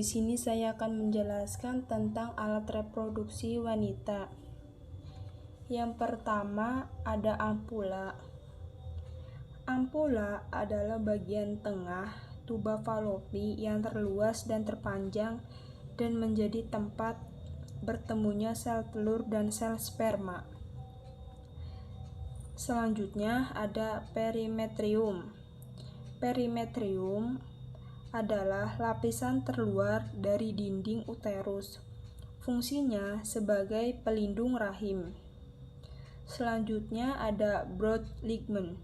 di sini saya akan menjelaskan tentang alat reproduksi wanita. Yang pertama ada ampula. Ampula adalah bagian tengah tuba falopi yang terluas dan terpanjang dan menjadi tempat bertemunya sel telur dan sel sperma. Selanjutnya ada perimetrium. Perimetrium adalah lapisan terluar dari dinding uterus. Fungsinya sebagai pelindung rahim. Selanjutnya ada broad ligament.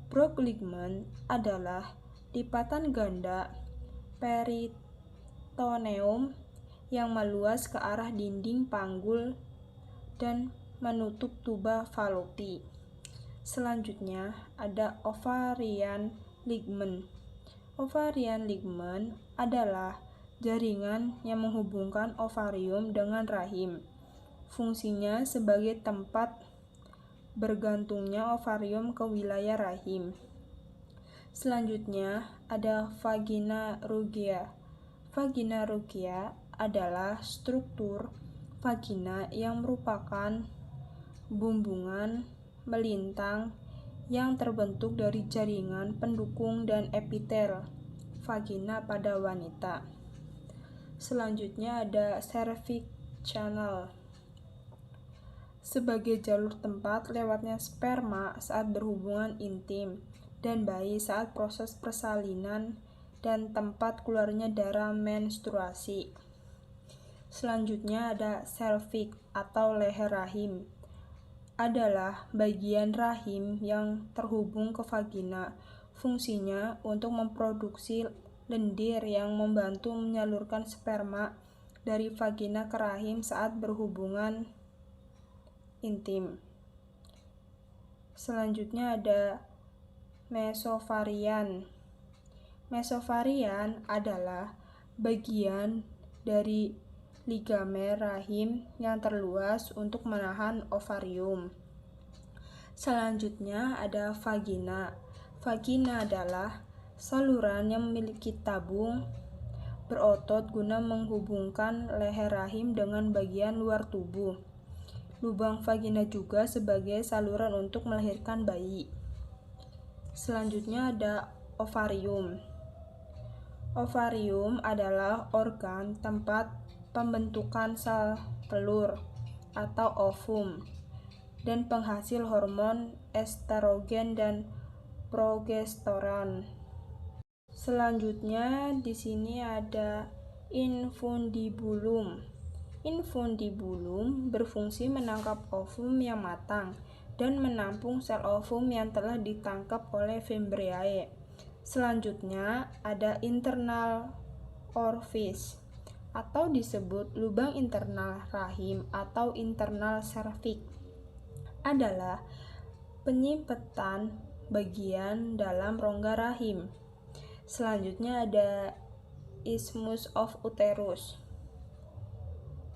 Broad ligament adalah lipatan ganda peritoneum yang meluas ke arah dinding panggul dan menutup tuba falopi. Selanjutnya ada ovarian ligament. Ovarian ligament adalah jaringan yang menghubungkan ovarium dengan rahim. Fungsinya sebagai tempat bergantungnya ovarium ke wilayah rahim. Selanjutnya ada vagina rugia. Vagina rugia adalah struktur vagina yang merupakan bumbungan melintang yang terbentuk dari jaringan pendukung dan epitel vagina pada wanita. Selanjutnya ada cervix channel. Sebagai jalur tempat lewatnya sperma saat berhubungan intim dan bayi saat proses persalinan dan tempat keluarnya darah menstruasi. Selanjutnya ada cervix atau leher rahim. Adalah bagian rahim yang terhubung ke vagina. Fungsinya untuk memproduksi lendir yang membantu menyalurkan sperma dari vagina ke rahim saat berhubungan intim. Selanjutnya ada mesovarian. Mesovarian adalah bagian dari ligamen rahim yang terluas untuk menahan ovarium. Selanjutnya ada vagina. Vagina adalah saluran yang memiliki tabung berotot guna menghubungkan leher rahim dengan bagian luar tubuh. Lubang vagina juga sebagai saluran untuk melahirkan bayi. Selanjutnya ada ovarium. Ovarium adalah organ tempat pembentukan sel telur atau ovum dan penghasil hormon estrogen dan progesteron. Selanjutnya di sini ada infundibulum. Infundibulum berfungsi menangkap ovum yang matang dan menampung sel ovum yang telah ditangkap oleh fimbriae. Selanjutnya ada internal orifice atau disebut lubang internal rahim atau internal cervix. Adalah penyimpetan bagian dalam rongga rahim. Selanjutnya ada isthmus of uterus.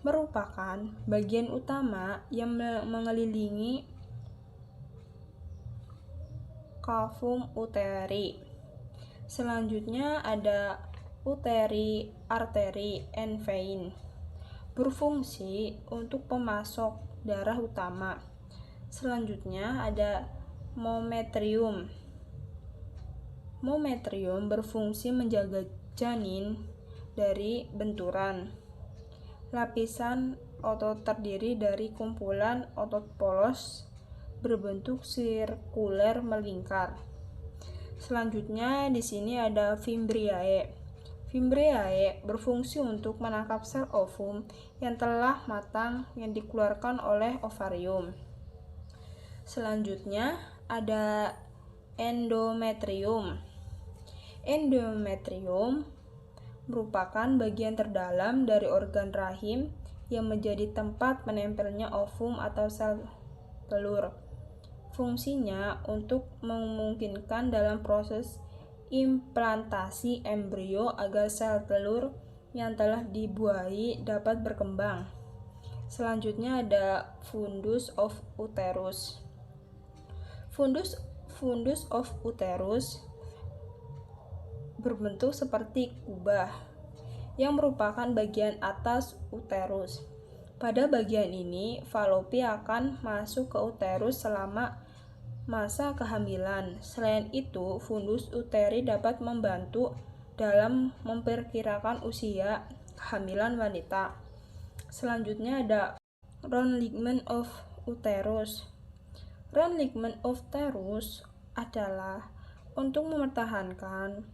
Merupakan bagian utama yang mengelilingi cavum uteri. Selanjutnya ada uteri, arteri, and vein. Berfungsi untuk pemasok darah utama. Selanjutnya ada mometrium. Mometrium berfungsi menjaga janin dari benturan. Lapisan otot terdiri dari kumpulan otot polos berbentuk sirkuler melingkar. Selanjutnya di sini ada fimbriae. Fimbriae berfungsi untuk menangkap sel ovum yang telah matang yang dikeluarkan oleh ovarium. Selanjutnya ada endometrium. Endometrium merupakan bagian terdalam dari organ rahim yang menjadi tempat menempelnya ovum atau sel telur. Fungsinya untuk memungkinkan dalam proses implantasi embrio agar sel telur yang telah dibuahi dapat berkembang. Selanjutnya ada fundus of uterus. Fundus of uterus berbentuk seperti kubah. yang merupakan bagian atas uterus. Pada bagian ini, falopi akan masuk ke uterus selama masa kehamilan. Selain itu, fundus uteri dapat membantu dalam memperkirakan usia kehamilan wanita. Selanjutnya ada round ligament of uterus. Round ligament of uterus adalah untuk mempertahankan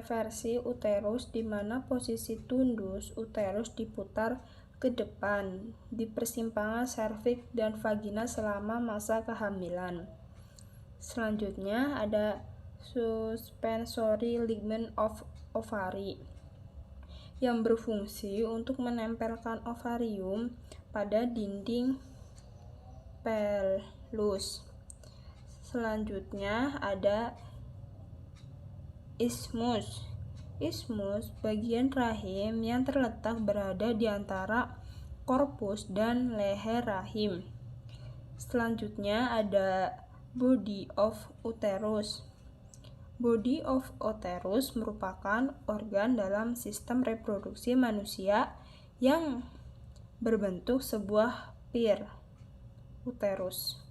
versi uterus di mana posisi tundus uterus diputar ke depan di persimpangan serviks dan vagina selama masa kehamilan. Selanjutnya ada suspensory ligament of ovary yang berfungsi untuk menempelkan ovarium pada dinding pelus. Selanjutnya ada isthmus. Isthmus bagian rahim yang terletak berada di antara korpus dan leher rahim. Selanjutnya ada body of uterus. Body of uterus merupakan organ dalam sistem reproduksi manusia yang berbentuk sebuah pir uterus.